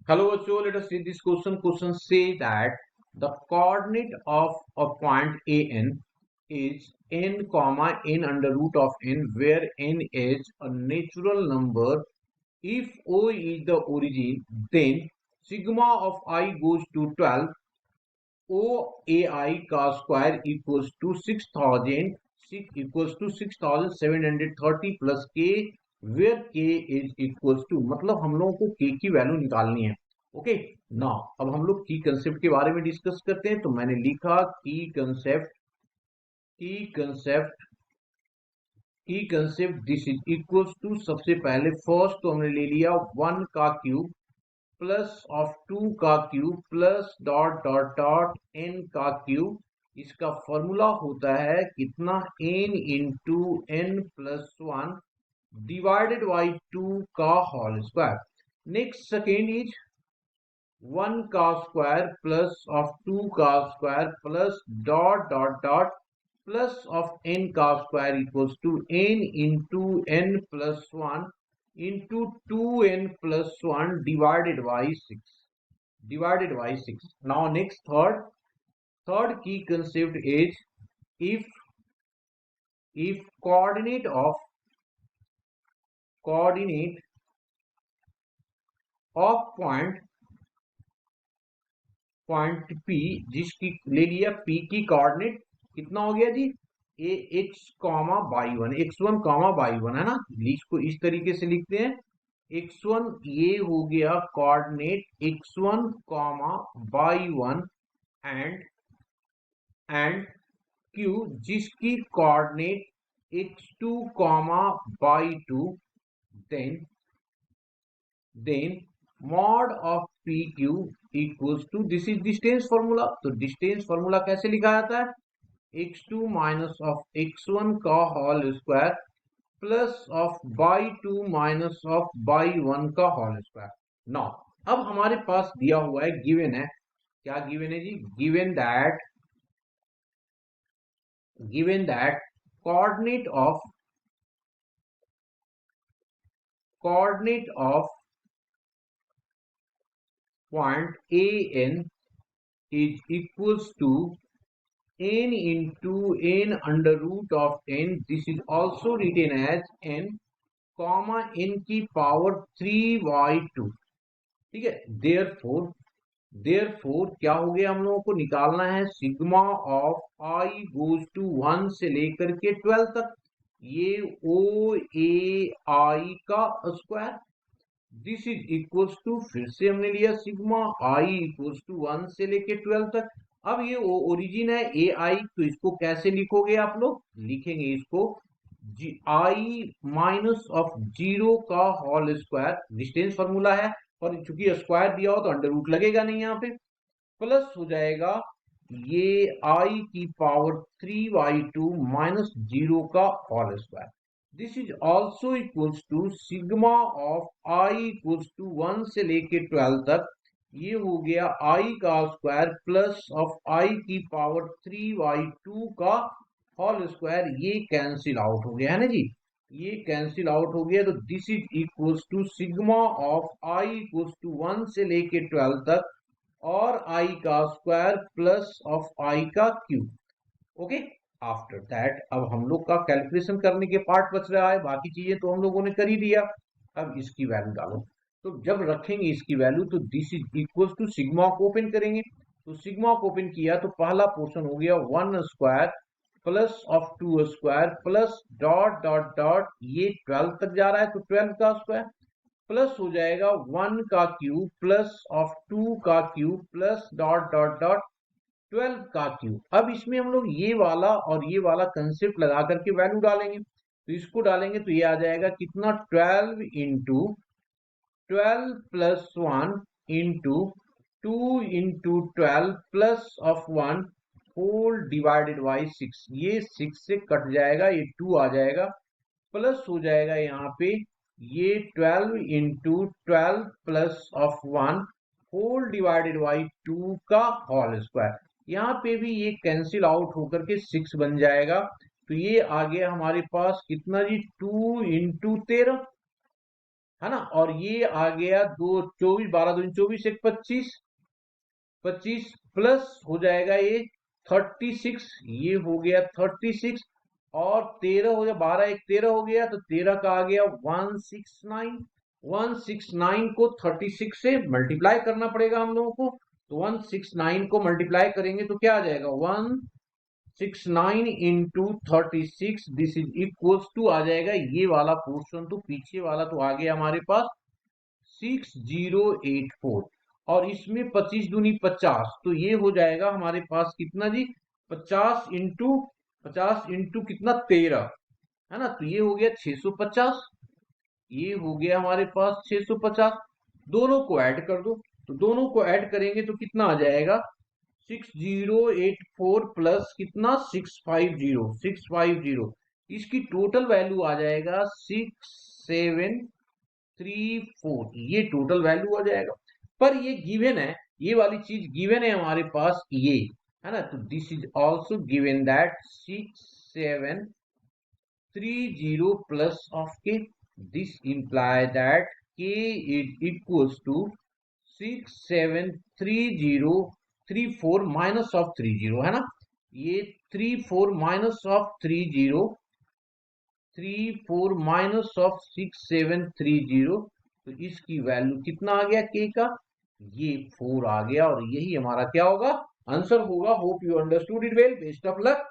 Hello, so let us see this question. Question say that the coordinate of a point an is n comma n under root of n, where n is a natural number. If O is the origin, then sigma of I goes to 12. OAI का square equals to 6000 equals to 6730 plus k, where k is equals to, मतलब हम लोगों को k की value निकालनी है. Okay ना, अब हम लोग की कंसेप्ट के बारे में डिस्कस करते हैं. तो मैंने लिखा की concept this is equals to, सबसे पहले फर्स्ट तो हमने ले लिया 1 का क्यूब प्लस ऑफ 2 का cube plus dot dot dot n का क्यूब. इसका फॉर्मूला होता है कितना, n into n plus 1 divided by 2 का whole square. Next second is 1 का स्क्वायर प्लस ऑफ 2 का square plus dot dot dot plus of n का square equals to n into n plus 1 into 2n plus 1 divided by 6. Now next third key concept is, if coordinate of point P, जिसकी ले लिया P की coordinate कितना हो गया जी, A x comma y one, x1 comma y one है ना. इसको इस तरीके से लिखते हैं. x1 ये हो गया coordinate x1 comma y one and q, जिसकी coordinate x2 comma y two. Then mod of pq equals to, this is distance formula. तो डिस्टेंस फॉर्मूला कैसे लिखा जाता है, x2 माइनस ऑफ x1 का whole square plus of y two minus of y one का whole square. Now अब हमारे पास दिया हुआ है, गिवन है. क्या गिवन है जी, given that coordinate of point an is equals to n into n under root of n. This is also written as n comma n की पावर 3/2. ठीक है. देयरफॉर क्या हो गया, हम लोगों को निकालना है sigma of i goes to 1 से लेकर के 12 तक. ये ओ ए आई का square. This is equals to, फिर से हमने लिया सिग्मा आई इक्वल्स टू 1 से लेके 12 तक. अब ये ओरिजिन है ए आई, तो इसको कैसे लिखोगे आप लोग, लिखेंगे इसको जी आई माइनस ऑफ 0 का होल स्क्वायर. डिस्टेंस फॉर्मूला है और चूंकि स्क्वायर दिया हो तो अंडर रूट लगेगा नहीं यहाँ पे. प्लस हो जाएगा ये आई की पावर 3/2 माइनस 0 का whole square. This is also equals to sigma of i equals to 1 से लेके 12 तक. ये हो गया आई का स्क्वायर प्लस ऑफ आई की पावर 3/2 का होल स्क्वायर. ये कैंसिल आउट हो गया है ना जी, ये कैंसिल आउट हो गया. तो this is equals to sigma of i equals to 1 से लेके 12 तक और आई का स्क्वायर प्लस ऑफ आई का क्यूब. ओके. आफ्टर दैट अब हम लोग का कैलकुलेशन करने के पार्ट बच रहा है, बाकी चीजें तो हम लोगों ने कर ही दिया. अब इसकी वैल्यू डालो. तो जब रखेंगे इसकी वैल्यू तो this is equals to, sigma को ओपन करेंगे. तो सिग्मा को ओपन किया तो पहला पोर्शन हो गया 1 square plus of 2 square plus dot dot dot, ये 12 तक जा रहा है तो 12 का स्क्वायर प्लस हो जाएगा 1 का क्यूब प्लस ऑफ 2 का cube plus dot dot dot 12 का क्यूब. अब इसमें हम लोग ये वाला और ये वाला कंसेप्ट लगा करके वैल्यू डालेंगे. तो इसको डालेंगे तो ये आ जाएगा कितना, 12 into 12 plus 1 into 2 into 12 plus of 1 whole divided by 6. ये 6 से कट जाएगा, ये 2 आ जाएगा प्लस हो जाएगा यहाँ पे ये 12 into 12 plus of 1 whole divided by 2 का होल स्क्वायर. यहाँ पे भी ये कैंसिल आउट होकर के 6 बन जाएगा. तो ये आ गया हमारे पास कितना जी, 2 इंटू 13. है ना। और ये आ गया 24, 12 दूनी 24, एक 25, 25 प्लस हो जाएगा ये 36, ये हो गया 36, और 13 हो गया, 12 एक 13 हो गया, तो 13 का आ गया 169। 169 को 36 से मल्टीप्लाई करना पड़ेगा हम लोगों को। तो 169 को मल्टीप्लाई करेंगे तो क्या आ जाएगा, 169 into 36, this is equals to आ जाएगा ये वाला पोर्शन, तो पीछे वाला तो आ गया हमारे पास 6084, और इसमें 25 दूनी 50, तो ये हो जाएगा हमारे पास कितना जी, 50 इंटू कितना 13, है ना। तो ये हो गया 650, ये हो गया हमारे पास 650। दोनों को ऐड कर दो, तो दोनों को ऐड करेंगे तो कितना आ जाएगा, 6084 प्लस कितना 650, इसकी टोटल वैल्यू आ जाएगा 6734, ये टोटल वैल्यू आ जाएगा। पर ये गिवन है, ये वाली चीज गिवन है हमारे पास, ये है ना। तो this is also given that 6730 plus of k, this imply that k is equals to 673034 minus of 30, है ना। ये 34 minus of 30, 34 माइनस ऑफ 6730, तो इसकी वैल्यू कितना आ गया k का, ये 4 आ गया, और यही हमारा क्या होगा, आंसर होगा। Hope you understood it well, best of luck.